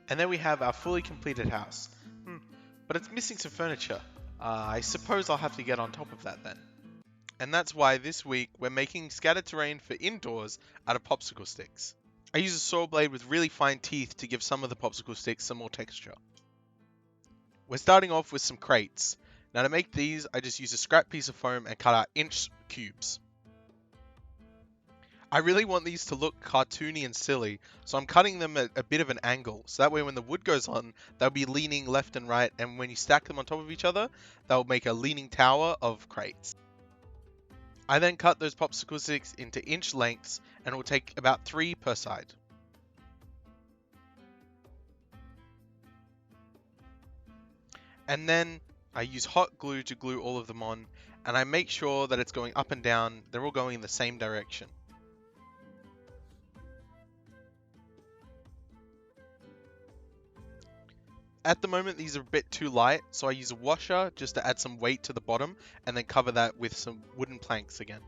And then we have our fully completed house. But it's missing some furniture. I suppose I'll have to get on top of that then. And that's why this week we're making scattered terrain for indoors out of popsicle sticks. I use a saw blade with really fine teeth to give some of the popsicle sticks some more texture. We're starting off with some crates. Now to make these, I just use a scrap piece of foam and cut out inch cubes. I really want these to look cartoony and silly, so I'm cutting them at a bit of an angle, so that way when the wood goes on, they'll be leaning left and right, and when you stack them on top of each other, they'll make a leaning tower of crates. I then cut those popsicle sticks into inch lengths, and it will take about 3 per side. And then I use hot glue to glue all of them on, and I make sure that it's going up and down, they're all going in the same direction. At the moment, these are a bit too light, so I use a washer just to add some weight to the bottom, and then cover that with some wooden planks again,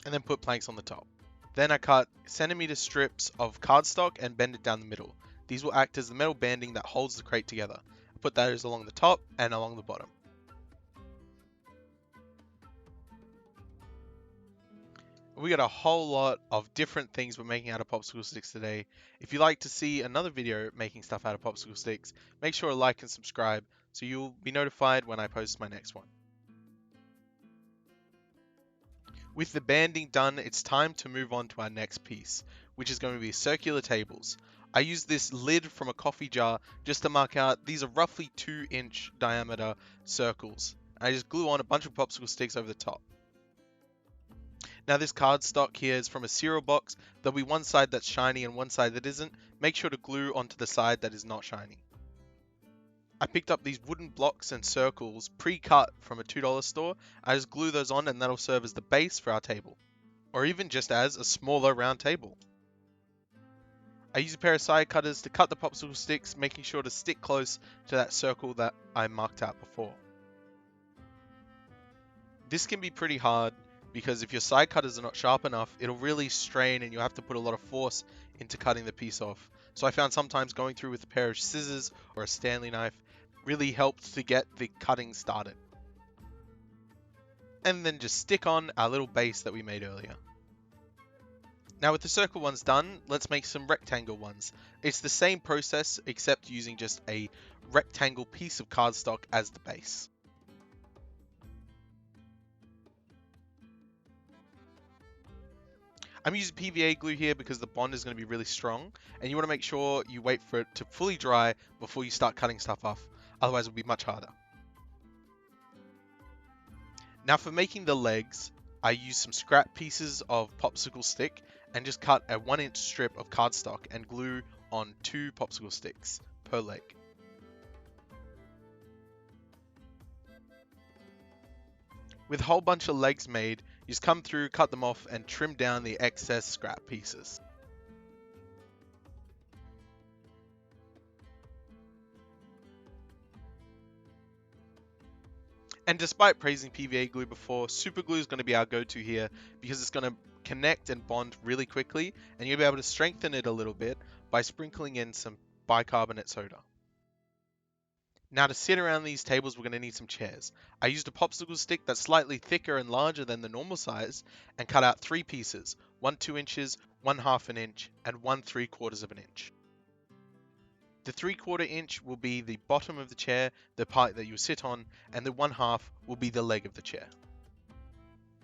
and then put planks on the top. Then I cut centimeter strips of cardstock and bend it down the middle. These will act as the metal banding that holds the crate together. I put those along the top and along the bottom. We got a whole lot of different things we're making out of popsicle sticks today. If you'd like to see another video making stuff out of popsicle sticks, make sure to like and subscribe so you'll be notified when I post my next one. With the banding done, it's time to move on to our next piece, which is going to be circular tables. I use this lid from a coffee jar just to mark out these are roughly 2-inch diameter circles. I just glue on a bunch of popsicle sticks over the top. Now this cardstock here is from a cereal box. There'll be one side that's shiny and one side that isn't. Make sure to glue onto the side that is not shiny. I picked up these wooden blocks and circles pre-cut from a $2 store. I just glue those on and that'll serve as the base for our table. Or even just as a smaller round table. I use a pair of side cutters to cut the popsicle sticks, making sure to stick close to that circle that I marked out before. This can be pretty hard, because if your side cutters are not sharp enough, it'll really strain and you'll have to put a lot of force into cutting the piece off. So I found sometimes going through with a pair of scissors or a Stanley knife really helped to get the cutting started. And then just stick on our little base that we made earlier. Now with the circle ones done, let's make some rectangle ones. It's the same process except using just a rectangle piece of cardstock as the base. I'm using PVA glue here because the bond is going to be really strong, and you want to make sure you wait for it to fully dry before you start cutting stuff off, otherwise it'll be much harder. Now for making the legs, I use some scrap pieces of popsicle stick and just cut a 1-inch strip of cardstock and glue on 2 popsicle sticks per leg. With a whole bunch of legs made, you just come through, cut them off, and trim down the excess scrap pieces. And despite praising PVA glue before, super glue is going to be our go-to here because it's going to connect and bond really quickly, and you'll be able to strengthen it a little bit by sprinkling in some bicarbonate soda. Now to sit around these tables, we're going to need some chairs. I used a popsicle stick that's slightly thicker and larger than the normal size and cut out 3 pieces, one 2 inches, one 1/2 an inch, and one 3/4 of an inch. The 3/4 inch will be the bottom of the chair, the part that you sit on, and the 1/2 will be the leg of the chair.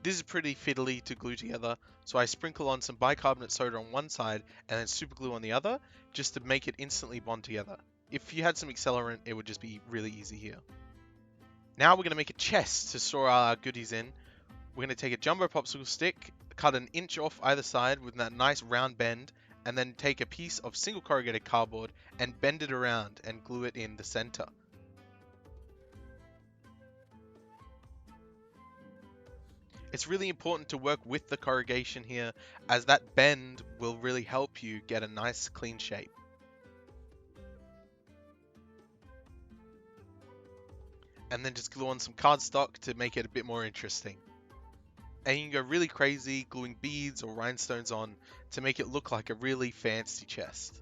This is pretty fiddly to glue together, so I sprinkle on some bicarbonate soda on one side and then super glue on the other, just to make it instantly bond together. If you had some accelerant, it would just be really easy here. Now we're going to make a chest to store our goodies in. We're going to take a jumbo popsicle stick, cut 1 inch off either side with that nice round bend, and then take a piece of single corrugated cardboard and bend it around and glue it in the center. It's really important to work with the corrugation here, as that bend will really help you get a nice clean shape. And then just glue on some cardstock to make it a bit more interesting. And you can go really crazy gluing beads or rhinestones on to make it look like a really fancy chest.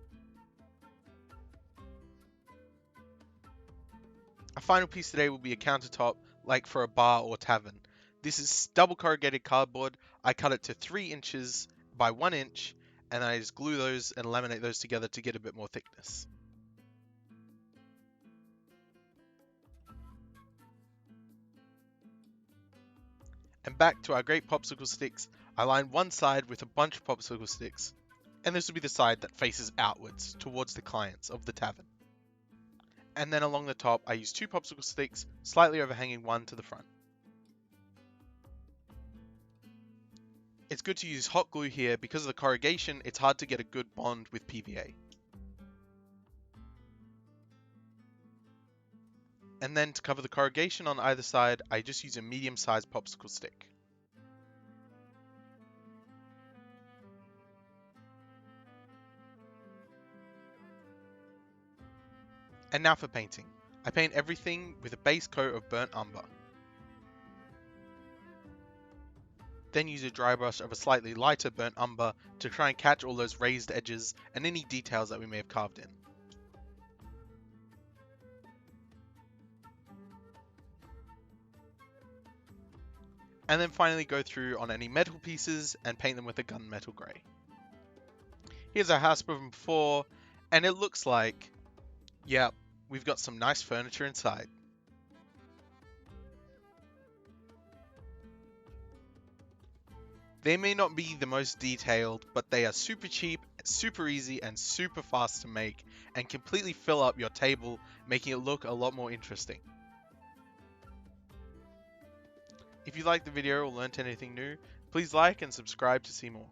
A final piece today will be a countertop, like for a bar or tavern. This is double corrugated cardboard. I cut it to 3 inches by 1 inch, and I just glue those and laminate those together to get a bit more thickness. And back to our great popsicle sticks, I line one side with a bunch of popsicle sticks, and this will be the side that faces outwards towards the clients of the tavern. And then along the top, I use 2 popsicle sticks, slightly overhanging one to the front. It's good to use hot glue here because of the corrugation. It's hard to get a good bond with PVA. And then to cover the corrugation on either side, I just use a medium-sized popsicle stick. And now for painting. I paint everything with a base coat of burnt umber. Then use a dry brush of a slightly lighter burnt umber to try and catch all those raised edges and any details that we may have carved in. And then finally go through on any metal pieces and paint them with a gunmetal grey. Here's our house from before, and it looks like, yeah, we've got some nice furniture inside. They may not be the most detailed, but they are super cheap, super easy, and super fast to make, and completely fill up your table, making it look a lot more interesting. If you liked the video or learnt anything new, please like and subscribe to see more.